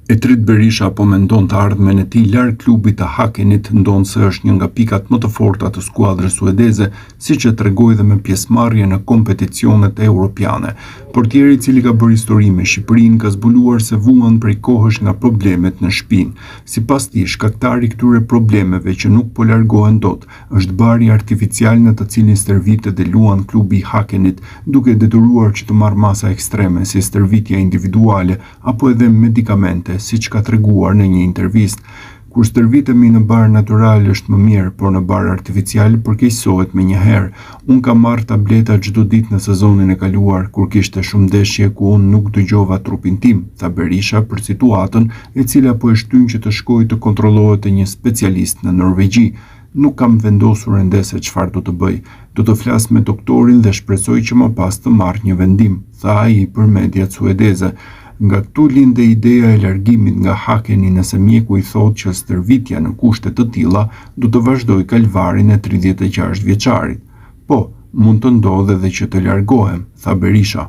E trit Berisha po mendon të ardhmen e tij larg klubit të Hakenit, ndonë se është një nga pikat më të forta të skuadrës suedeze, siç e tregoi dhe me pjesëmarrje në kompeticionet europiane. Portieri i cili ka bërë histori me Shqipërinë ka zbuluar se vuan prej kohësh nga problemet në shpinë. Sipas tij, shkaktari këtyre problemeve që nuk po largohen dot, është bari artificial në të cilin stërvitet dhe luan klubi i Hakenit, duke detyruar që të marrë masa ekstreme si stërvitja individuale apo edhe medikamente, siç ka treguar në një intervistë. Kur stërvitemi në bar natyral është më mirë, por në bar artificial përkeqësohet menjëherë. Unë kam marrë tableta çdo ditë në sezonin e kaluar, kur kishte shumë ndeshje ku unë nuk dëgjova trupin tim, tha Berisha për situatën e cila po e shtyn që të shkojë të kontrollohet te një specialist në Norvegji. Nuk kam vendosur ende se çfarë do të bëj. Do të flas me doktorin dhe shpresoj që më pas të marr një vendim, tha ai për mediat suedeze. Nga këtu linde ideja e largimit nga Hakeni nëse mjeku i thotë që stërvitja në kushte të tilla do të vazhdojë kalvarin e 36 vjeçarit. Po, mund të ndodhe dhe që të largohem, tha Berisha.